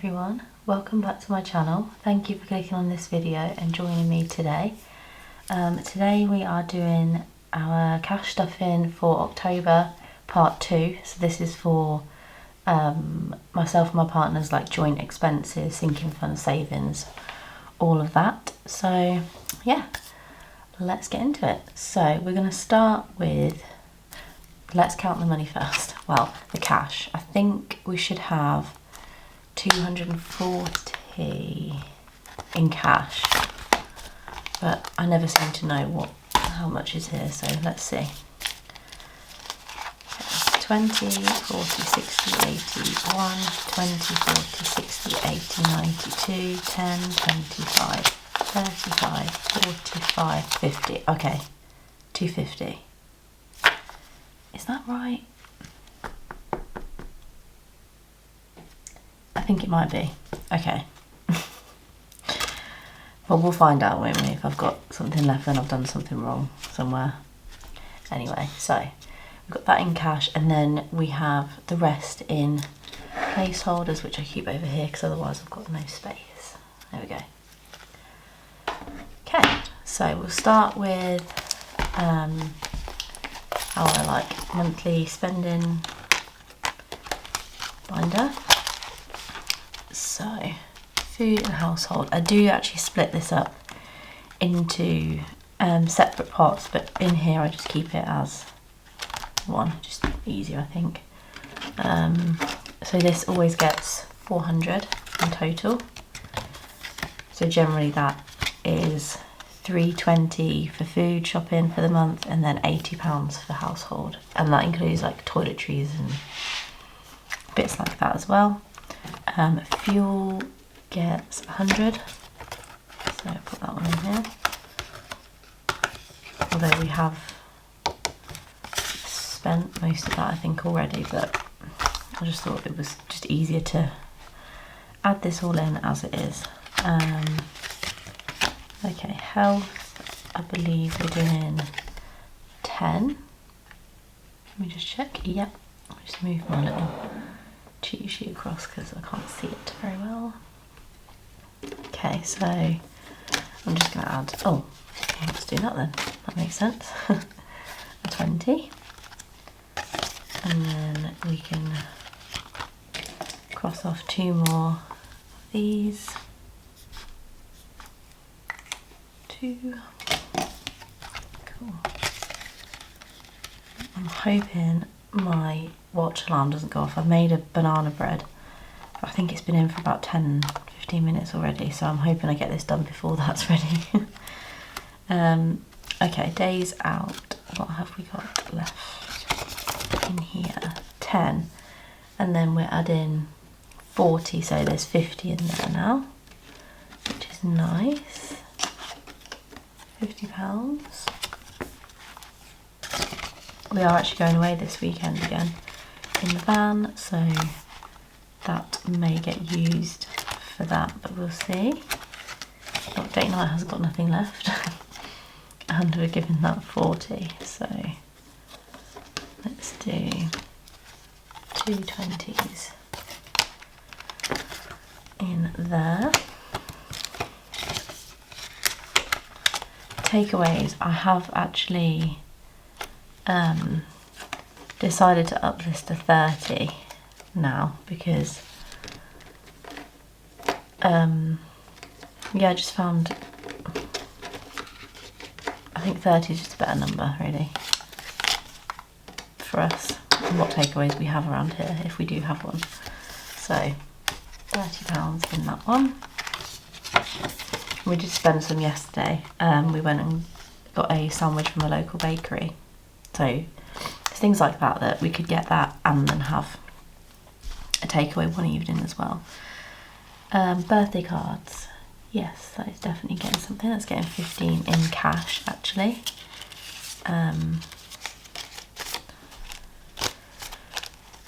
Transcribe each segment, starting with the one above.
everyone, welcome back to my channel. Thank you for clicking on this video and joining me today. Today we are doing our cash stuffing for October part 2. So this is for myself and my partner's like joint expenses, sinking fund, savings, all of that. So yeah, let's get into it. So we're going to start with, let's count the money first. Well, the cash. I think we should have 240 in cash, but I never seem to know how much is here, so let's see. 20, 40, 60, 81, 20, 40, 60, 80, 92, 10, 25, 35, 45, 50. Okay, 250. Is that right? I think it might be. Okay. Well, we'll find out, won't we? If I've got something left, then I've done something wrong somewhere. Anyway, so we've got that in cash, and then we have the rest in placeholders, which I keep over here because otherwise I've got no space. There we go. Okay, so we'll start with our like monthly spending binder. So, food and household. I do actually split this up into separate pots, but in here I just keep it as one, just easier I think. So this always gets 400 in total. So generally that is 320 for food shopping for the month, and then £80 for household, and that includes like toiletries and bits like that as well. Fuel gets 100, so I'll put that one in here, although we have spent most of that I think already, but I just thought it was just easier to add this all in as it is. Okay, health, I believe we're doing 10. Let me just check. Yep, I'll just move my little cheat sheet across because I can't see it very well. Okay, so I'm just going to add, oh, let's do that then, that makes sense. A 20, and then we can cross off 2 more of these. 2, cool. I'm hoping my watch alarm doesn't go off. I've made a banana bread, but I think it's been in for about 10-15 minutes already, so I'm hoping I get this done before that's ready. Okay, days out. What have we got left in here? 10, and then we're adding 40, so there's 50 in there now, which is nice. £50. We are actually going away this weekend again in the van, so that may get used for that, but we'll see. Oh, date night has got nothing left and we're giving that 40, so let's do 2 20s in there. Takeaways, I have actually decided to up this to 30 now because yeah, I just found I think 30 is just a better number really for us and what takeaways we have around here if we do have one. So £30 in that one. We did spend some yesterday. We went and got a sandwich from a local bakery, so there's things like that that we could get that and then have a takeaway one evening as well. Birthday cards, yes, that is definitely getting something. That's getting 15 in cash actually. I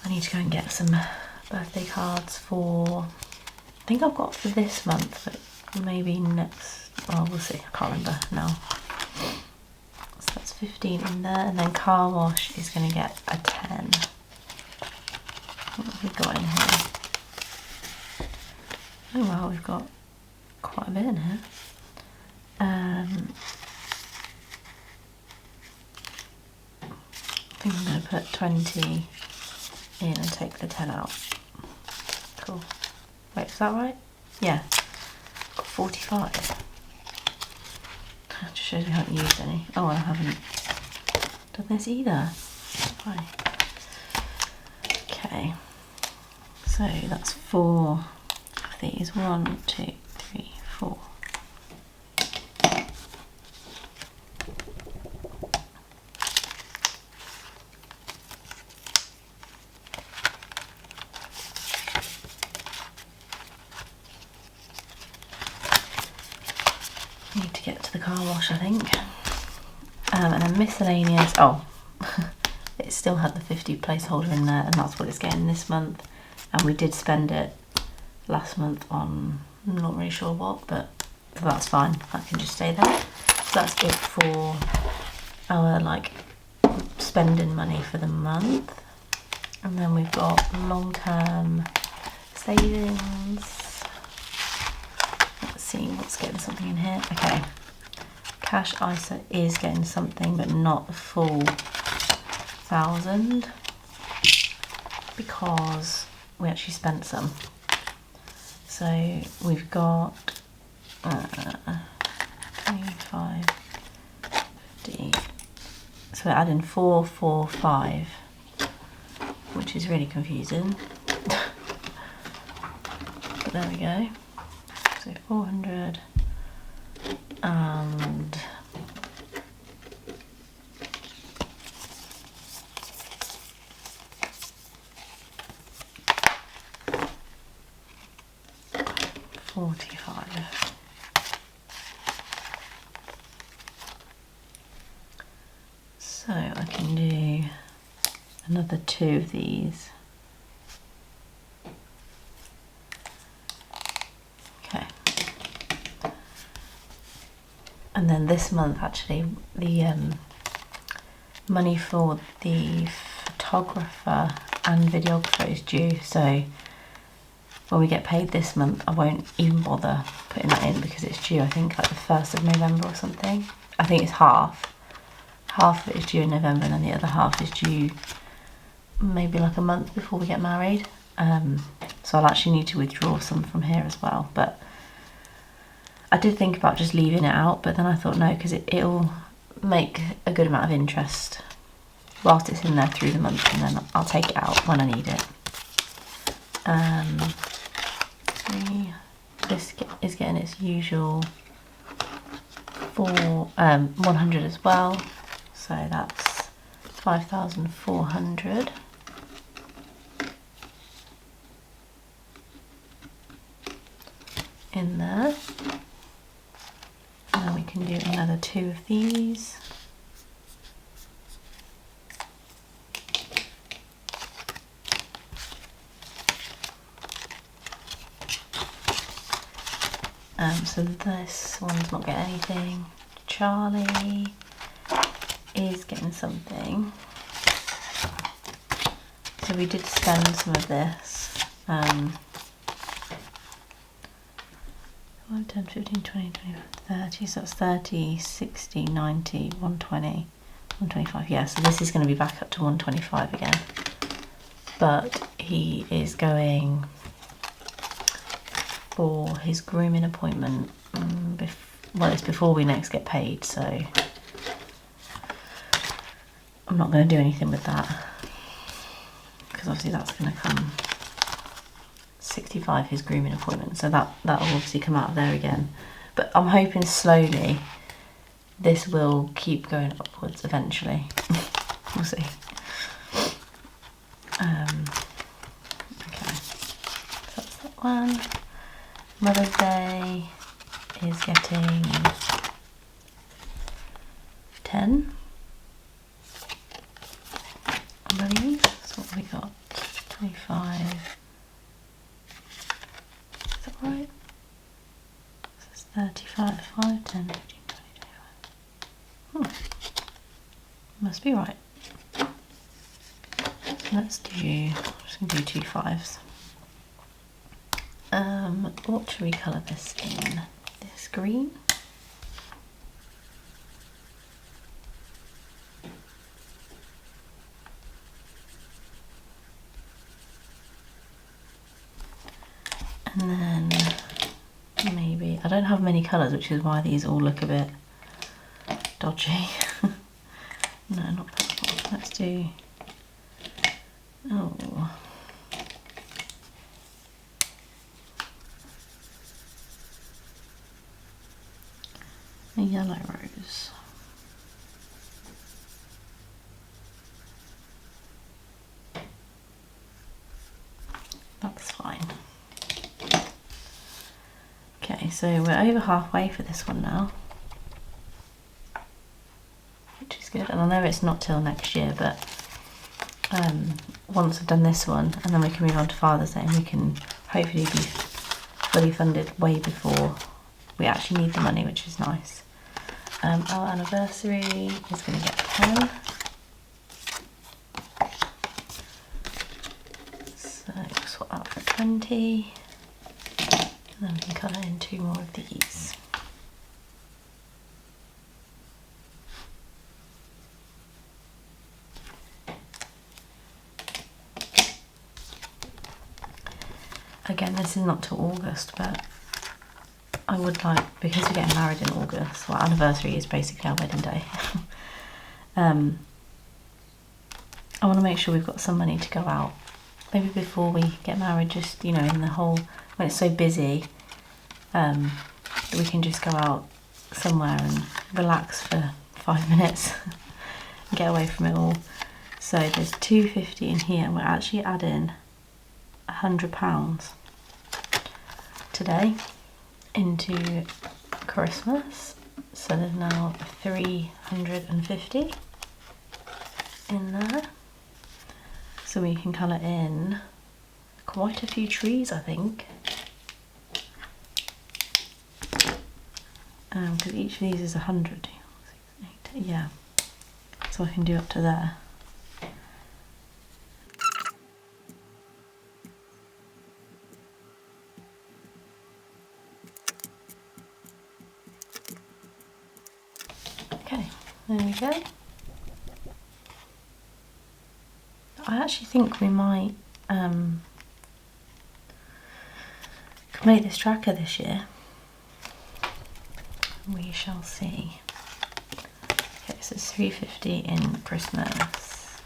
need to go and get some birthday cards for, I think I've got for this month, but maybe next, well we'll see, I can't remember now. So that's 15 in there, and then car wash is going to get a 10. What have we got in here? Oh wow, we've got quite a bit in here. I think I'm going to put 20 in and take the 10 out. Cool. Wait, is that right? Yeah. Got 45. That just shows me I haven't used any. Oh, I haven't done this either. Why? Okay. So that's 4 of these. 1, 2, 3, 4. Need to get to the car wash, I think. And then miscellaneous. Oh, it still had the 50 placeholder in there, and that's what it's getting this month. And we did spend it last month on, I'm not really sure what, but that's fine. That can just stay there. So that's it for our like spending money for the month. And then we've got long-term savings. Let's see what's getting something in here. Okay, cash ISA is getting something, but not the full 1,000 because we actually spent some. So we've got 25, 50. So we're adding 4, 4, 5, which is really confusing. But there we go. So 400 and 45. So I can do another 2 of these. Okay. And then this month actually the money for the photographer and videographer is due, so when we get paid this month I won't even bother putting that in because it's due I think like the 1st of November or something. I think it's half of it is due in November and then the other half is due maybe like a month before we get married. So I'll actually need to withdraw some from here as well, but I did think about just leaving it out, but then I thought no, because it'll make a good amount of interest whilst it's in there through the month, and then I'll take it out when I need it. This is getting its usual 100 as well, so that's 5,400. In there. And then we can do another 2 of these. So this one's not getting anything. Charlie is getting something. So we did spend some of this. 5, 10, 15, 20, 25, 30, so that's 30, 60, 90, 120, 125, yeah, so this is going to be back up to 125 again. But he is going for his grooming appointment, well, it's before we next get paid, so I'm not going to do anything with that, because obviously that's going to come 65, his grooming appointment, so that will obviously come out of there again. But I'm hoping slowly this will keep going upwards eventually. We'll see. Okay, so that's that one. Mother's Day is getting 10, I believe. So what have we got? 25. Is that right? So it's 35, 5, 10, 15, 20, 25. Must be right. Let's do, I'm just going to do 2 5s. What should we colour this in? This green? And then maybe, I don't have many colours, which is why these all look a bit dodgy. No, not purple. Let's do, oh, a yellow rose. That's fine. Okay, so we're over halfway for this one now, which is good. And I know it's not till next year, but once I've done this one, and then we can move on to Father's Day, and we can hopefully be fully funded way before we actually need the money, which is nice. Our anniversary is going to get 10. So swap that for 20. And then we can colour in 2 more of these. Again, this is not till August, but I would like, because we're getting married in August, well, our anniversary is basically our wedding day. I want to make sure we've got some money to go out. Maybe before we get married, just, you know, in the whole, when it's so busy, that we can just go out somewhere and relax for 5 minutes and get away from it all. So there's £250 in here, and we're actually adding £100 today into Christmas. So there's now 350 in there. So we can colour in quite a few trees, I think. Because each of these is 100. 6, 8, yeah. So I can do up to there. Okay, there we go. I actually think we might complete this tracker this year. We shall see. Okay, so it's 350 in Christmas.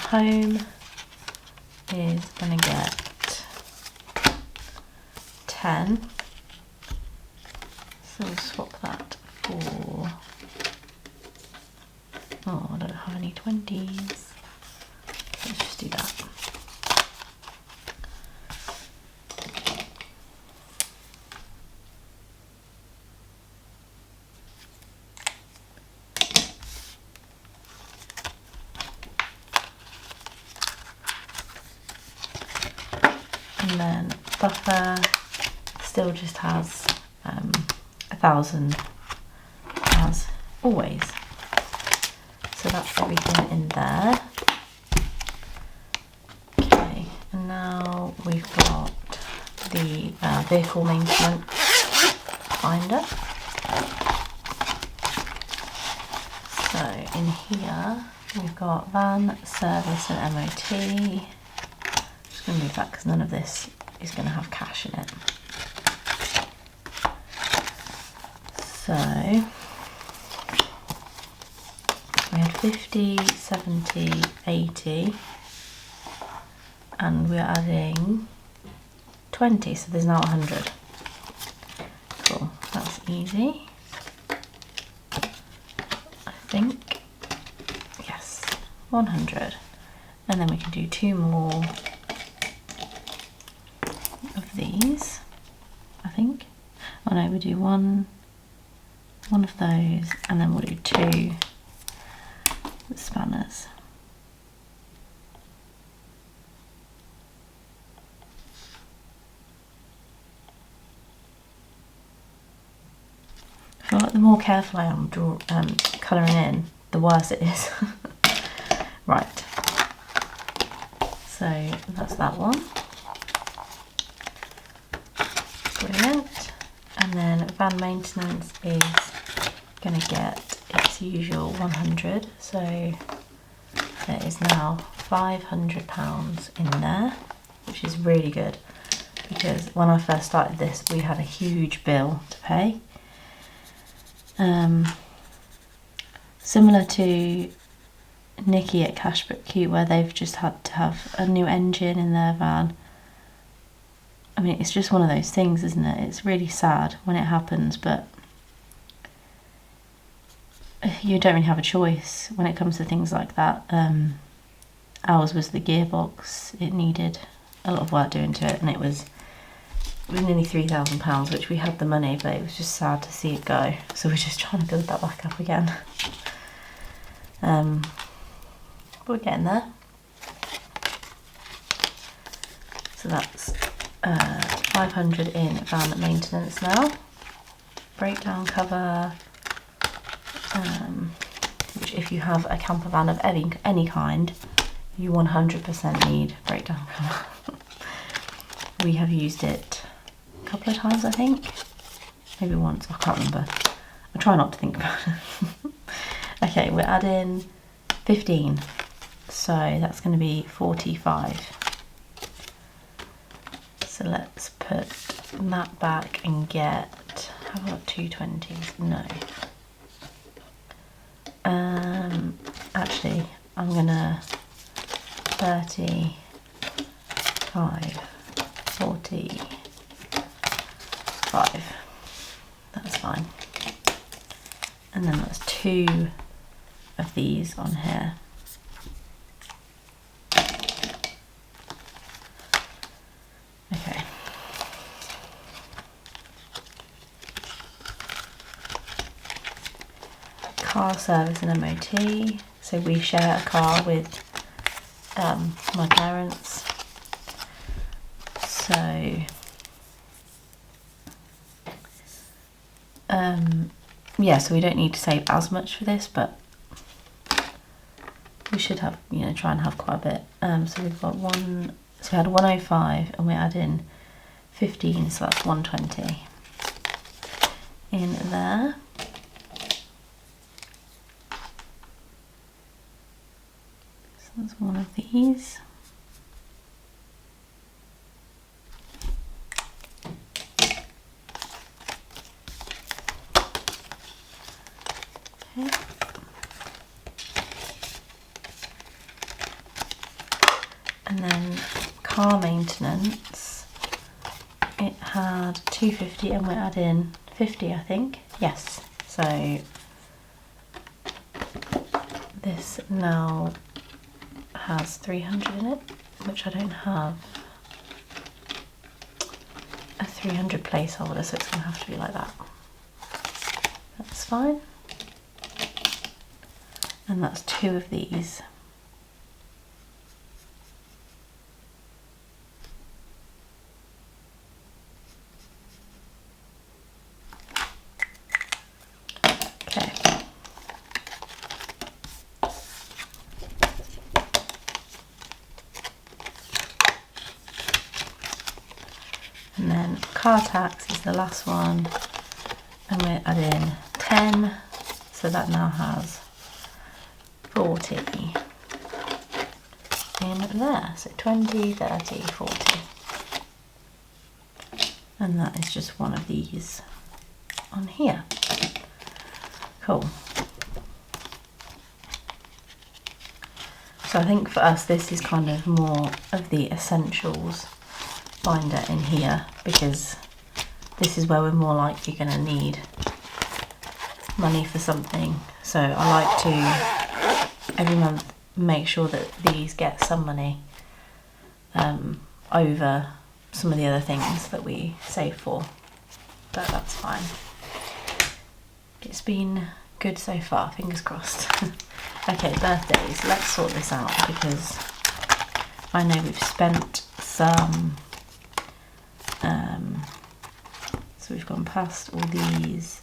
Home is gonna get 10. So we'll swap that for, oh, I don't have any 20s. Let's just do that. And then buffer still just has 1,000 as always. So that's everything in there. Okay, and now we've got the vehicle maintenance binder. So in here we've got van, service and MOT. Just going to move that because none of this is going to have cash in it. So we had 50, 70, 80, and we're adding 20, so there's now 100. Cool, that's easy. I think, yes, 100. And then we can do 2 more of these, I think. Oh no, we do one of those, and then we'll do 2 spanners. I feel like the more careful I am colouring in, the worse it is. Right, So that's that one. Brilliant. And then van maintenance is going to get its usual 100. So there is now £500 in there, which is really good because when I first started this, we had a huge bill to pay. Similar to Nikki at Cashbook Cute, where they've just had to have a new engine in their van. I mean, it's just one of those things, isn't it? It's really sad when it happens, but you don't really have a choice when it comes to things like that. Ours was the gearbox. It needed a lot of work doing to it, and it was nearly £3,000, which we had the money, but it was just sad to see it go. So we're just trying to build that back up again. But we're getting there. So that's 500 in van maintenance now. Breakdown cover, which if you have a camper van of any kind, you 100% need breakdown cover. We have used it a couple of times, I think. Maybe once, I can't remember. I try not to think about it. Okay, we're adding 15. So that's going to be 45. So let's put that back and get, how about 220s? No. Actually, I'm gonna 35, 45. That's fine. And then that's 2 of these on here. Okay. Car service and MOT. So we share a car with my parents. So yeah, so we don't need to save as much for this, but we should have, you know, try and have quite a bit. So we've got one, so we had 105 and we're adding 15, so that's 120 in there. So that's one of these. Okay. And then car maintenance, it had 250 and we're adding 50, I think. Yes, so this now has 300 in it, which I don't have a 300 placeholder, so it's going to have to be like that. That's fine. And that's 2 of these. Okay. And then car tax is the last one, and we're adding 10, so that now has 40 in there. So 20, 30, 40. And that is just one of these on here. Cool. So I think for us this is kind of more of the essentials binder in here, because this is where we're more likely going to need money for something. So I like to every month make sure that these get some money over some of the other things that we save for, but that's fine. It's been good so far, fingers crossed. Okay, birthdays, let's sort this out because I know we've spent some, so we've gone past all these.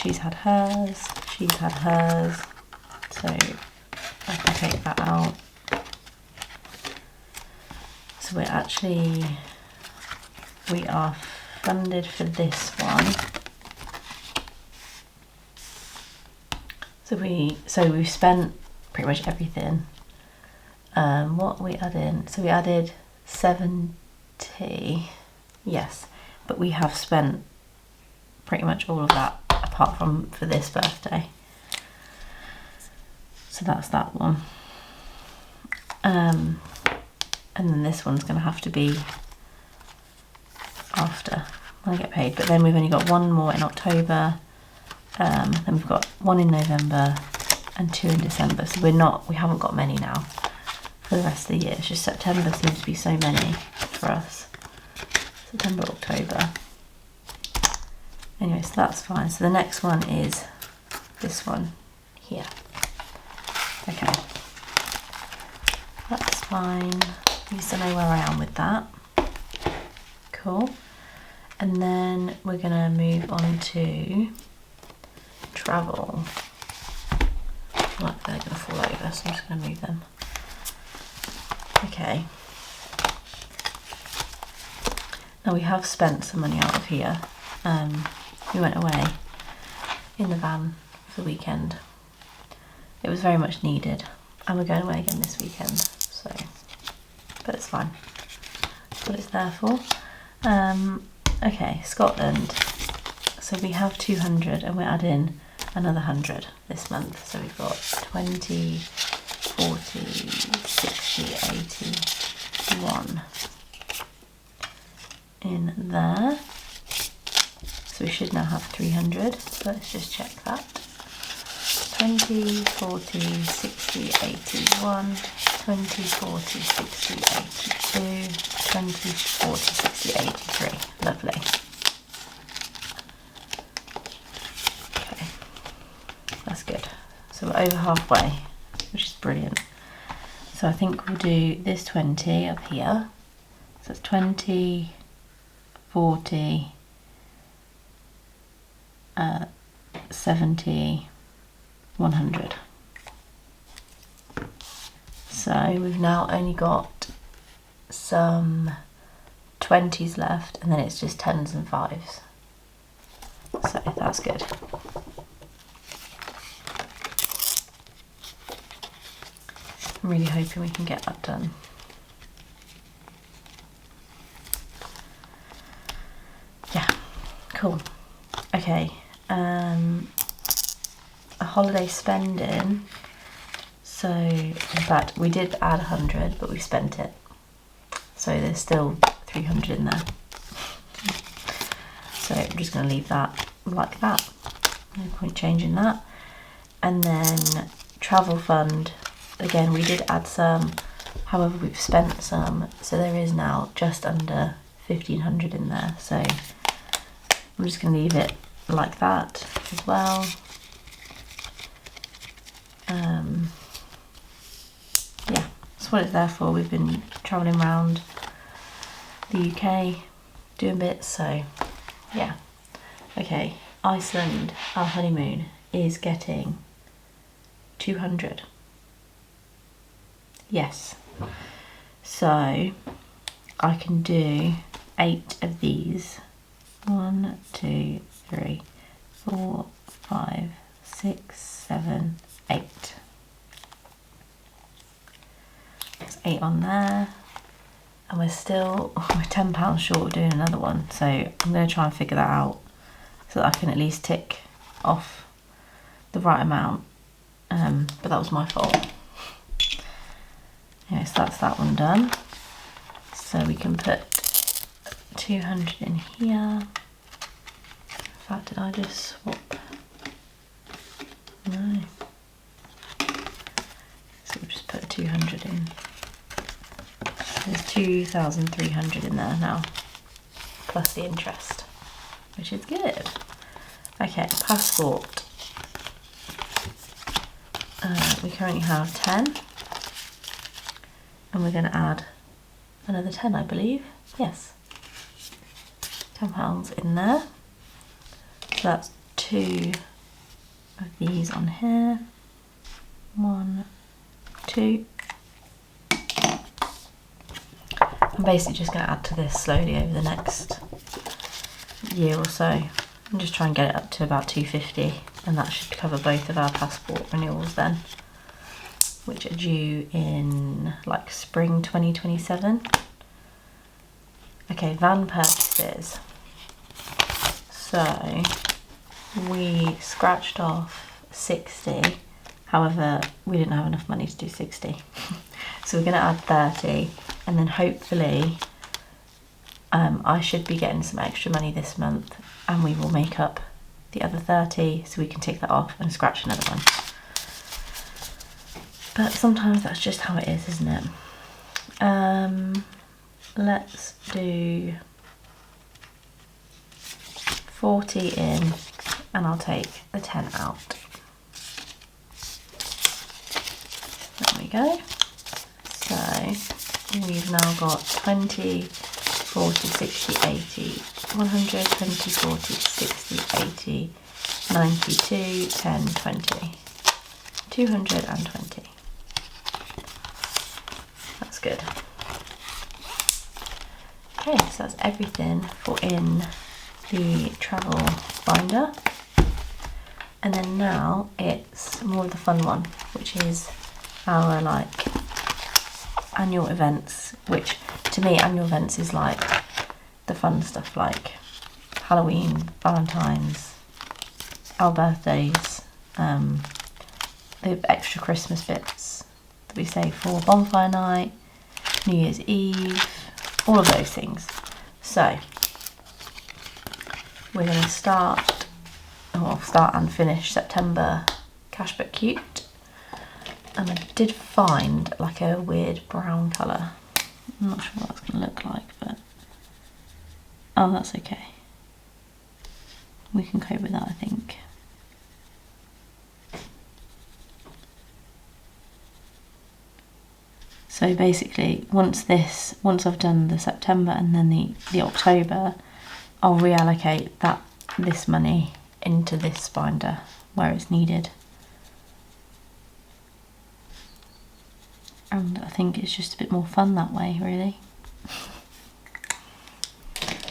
She's had hers, so I can take that out. so we are funded for this one. So we've spent pretty much everything. What we add in? So we added 70, yes, but we have spent pretty much all of that apart from for this birthday. So that's that one. And then this one's going to have to be after when I get paid. But then we've only got one more in October. Then we've got one in November and 2 in December. So we haven't got many now for the rest of the year. It's just September seems to be so many for us. September, October. Anyway, so that's fine. So the next one is this one here. Okay. That's fine. At least I know where I am with that. Cool. And then we're going to move on to travel. Like they're going to fall over, so I'm just going to move them. Okay. Now we have spent some money out of here. We went away in the van for the weekend. It was very much needed, and we're going away again this weekend, so, but it's fine. That's what it's there for. Okay, Scotland. So we have 200 and we're adding another 100 this month. So we've got 20, 40, 60, 81 in there. So we should now have 300. So let's just check that. 20, 40, 60, 81, 20, 40, 60, 82, 20, 40, 60, 83. Lovely. Okay, that's good. So we're over halfway, which is brilliant. So I think we'll do this 20 up here. So it's 20, 40, 70, 100. So we've now only got some 20s left, and then it's just 10s and 5s. So that's good. I'm really hoping we can get that done. Yeah, cool. Okay, a holiday spending. So in fact we did add 100, but we spent it. So there's still 300 in there. So I'm just going to leave that like that. No point changing that. And then travel fund. Again, we did add some, however we've spent some, so there is now just under 1,500 in there. So I'm just going to leave it like that as well. Yeah, that's what it's there for. We've been travelling around the UK doing bits, so yeah. Okay, Iceland, our honeymoon, is getting 200. Yes, so I can do 8 of these. 1, 2, 3, 4, 5, 6, 7, 8. There's 8 on there, and we're £10 short of doing another one. So I'm going to try and figure that out so that I can at least tick off the right amount. But that was my fault. Okay, so that's that one done. So we can put 200 in here. In fact, did I just swap? No. So we'll just put 200 in. There's 2,300 in there now, plus the interest, which is good. Okay, passport. We currently have 10. And we're going to add another 10, I believe. Yes. £10 in there. So that's 2 of these on here. 1, 2. I'm basically just going to add to this slowly over the next year or so and just try and get it up to about 250, and that should cover both of our passport renewals then, which are due in like spring 2027. Okay, van purchases. So we scratched off 60, however we didn't have enough money to do 60. So we're going to add 30, and then hopefully I should be getting some extra money this month, and we will make up the other 30 so we can take that off and scratch another one. But sometimes that's just how it is, isn't it? Let's do 40 in, and I'll take the 10 out. There we go. So we've now got 20, 40, 60, 80, 100, 20, 40, 60, 80, 92, 10, 20, 220. That's good. Okay, so that's everything for in the travel binder. And then now it's more of the fun one, which is our like annual events, which to me annual events is like the fun stuff like Halloween, Valentine's, our birthdays, the extra Christmas bits that we save for bonfire night, New Year's Eve, all of those things. So we're going to start and finish September Cashbook Cute, and I did find like a weird brown colour. I'm not sure what that's going to look like, but oh, that's okay. We can cope with that, I think. So basically, once I've done the September and then the October, I'll reallocate this money into this binder where it's needed. And I think it's just a bit more fun that way, really.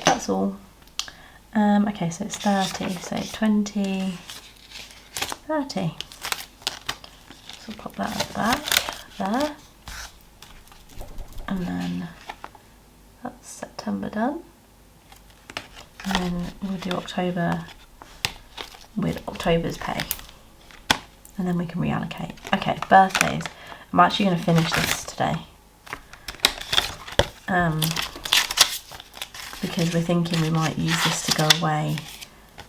That's all. Okay, so it's 30, so 20, 30. So pop that at the back there. And then that's September done. And then we'll do October with October's pay. And then we can reallocate. Okay, birthdays. I'm actually going to finish this today. Because we're thinking we might use this to go away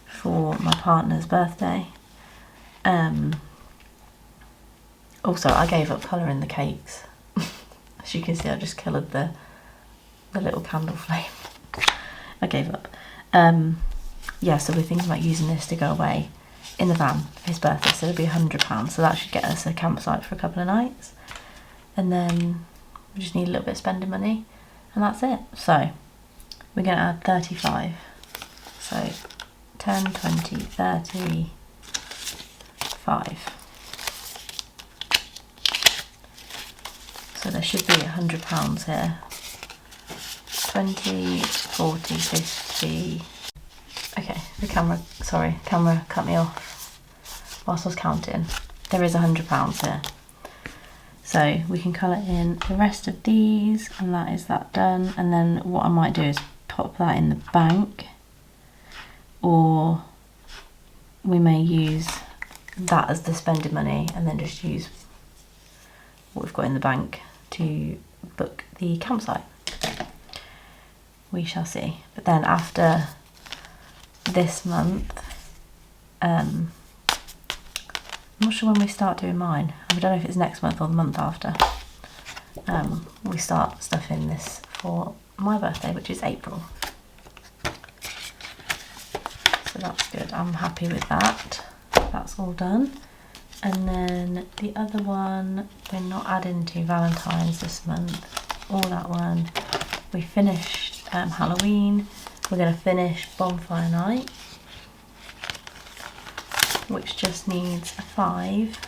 for my partner's birthday. Also, I gave up colouring the cakes. As you can see, I just coloured the little candle flame. I gave up. Yeah, so we're thinking about using this to go away in the van for his birthday, so it'll be £100, so that should get us a campsite for a couple of nights. And then we just need a little bit of spending money, and that's it. So we're going to add 35. So 10, 20, 30, 5. So there should be £100 here. 20, 40, 50. Okay, the camera cut me off whilst I was counting. There is £100 here. So we can colour in the rest of these, and that is that done. And then what I might do is pop that in the bank, or we may use that as the spending money and then just use what we've got in the bank to book the campsite. We shall see. But then after this month, I'm not sure when we start doing mine. I don't know if it's next month or the month after. We start stuffing this for my birthday, which is April. So that's good. I'm happy with that. That's all done. And then the other one, we're not adding to Valentine's this month, or that one. We finished Halloween. We're going to finish Bonfire Night, which just needs a 5.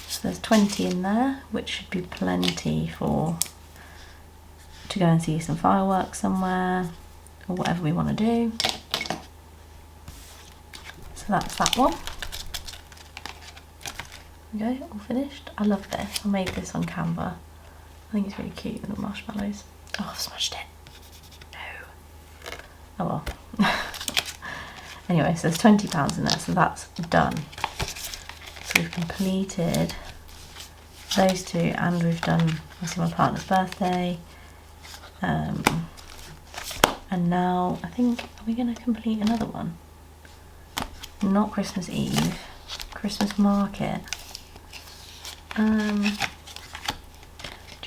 So there's 20 in there, which should be plenty to go and see some fireworks somewhere or whatever we want to do. So that's that one. There we go, all finished. I love this. I made this on Canva. I think it's really cute, little marshmallows. Oh, I've smashed it. No. Oh well. Anyway, so there's £20 in there, so that's done. So we've completed those two, and we've done obviously my partner's birthday. And now I think, are we going to complete another one? Not Christmas Eve, Christmas market. Do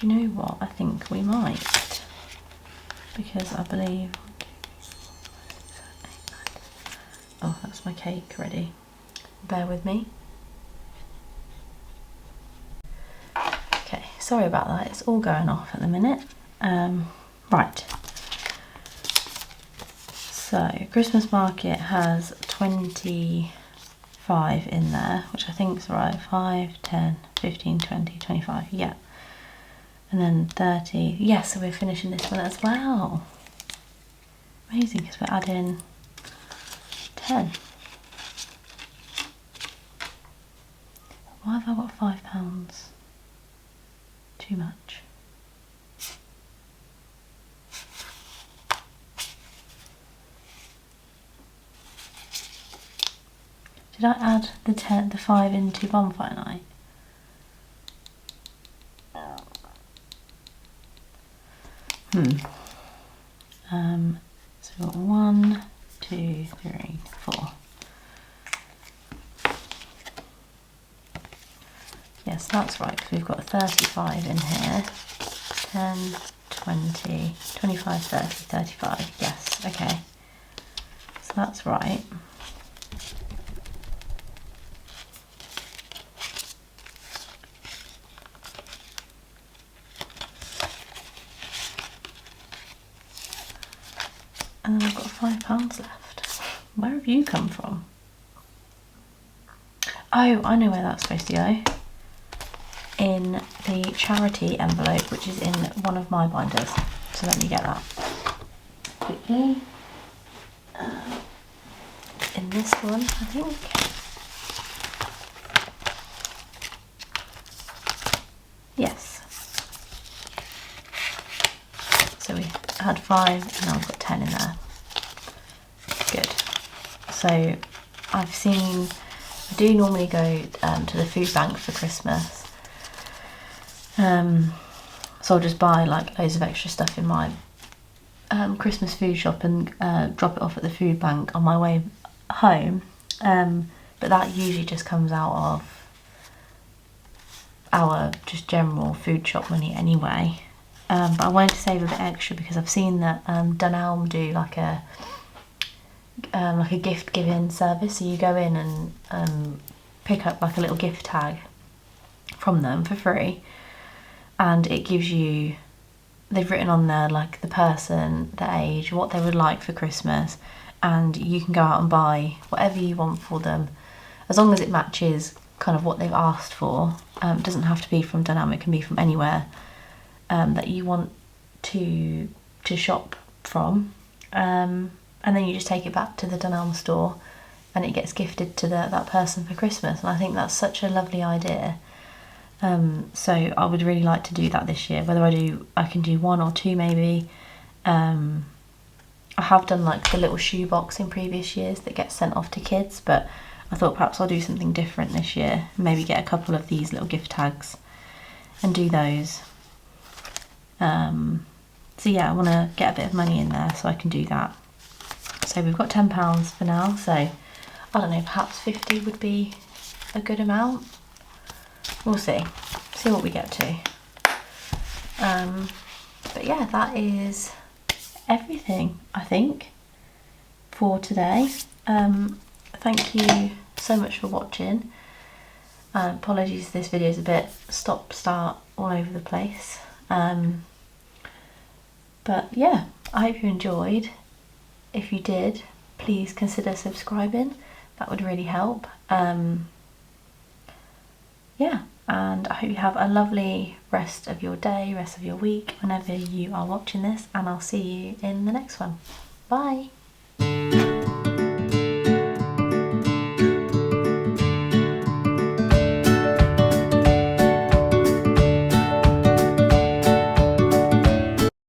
you know what? I think we might, because I believe. Oh, that's my cake ready. Bear with me. Okay, sorry about that. It's all going off at the minute. Right. So Christmas market has 25 in there, which I think is right. 5, 10, 15, 20, 25. Yeah. And then 30. Yes, so we're finishing this one as well. Amazing, because we're adding 10. Why have I got £5? Too much. Did I add the 5 into bonfire night? So we've got 1, 2, 3, 4. Yes, that's right, because we've got 35 in here. 10, 20, 25, 30, 35. Yes, okay. So that's right. And then I've got £5 left. Where have you come from? Oh, I know where that's supposed to go. In the charity envelope, which is in one of my binders. So let me get that quickly. In this one, I think. Yes. So we had 5 and now I've got 10 in there. Good. So I've seen, I do normally go to the food bank for Christmas. So I'll just buy like loads of extra stuff in my Christmas food shop and drop it off at the food bank on my way home. But that usually just comes out of our just general food shop money anyway. But I wanted to save a bit extra because I've seen that Dunelm do like a gift giving service. So you go in and pick up like a little gift tag from them for free, and it gives you, they've written on there like the person, the age, what they would like for Christmas, and you can go out and buy whatever you want for them as long as it matches kind of what they've asked for. It doesn't have to be from Dunelm, it can be from anywhere that you want to shop from, and then you just take it back to the Dunelm store and it gets gifted to that person for Christmas. And I think that's such a lovely idea. So I would really like to do that this year. Whether I can do 1 or 2 maybe. I have done like the little shoe box in previous years that gets sent off to kids, but I thought perhaps I'll do something different this year. Maybe get a couple of these little gift tags and do those. So yeah, I want to get a bit of money in there so I can do that. So we've got £10 for now, so I don't know, perhaps 50 would be a good amount. We'll see what we get to. But yeah, that is everything I think for today. Thank you so much for watching. Apologies, this video is a bit stop-start all over the place. But yeah, I hope you enjoyed. If you did, please consider subscribing. That would really help. Yeah, and I hope you have a lovely rest of your day, rest of your week, whenever you are watching this, and I'll see you in the next one. Bye!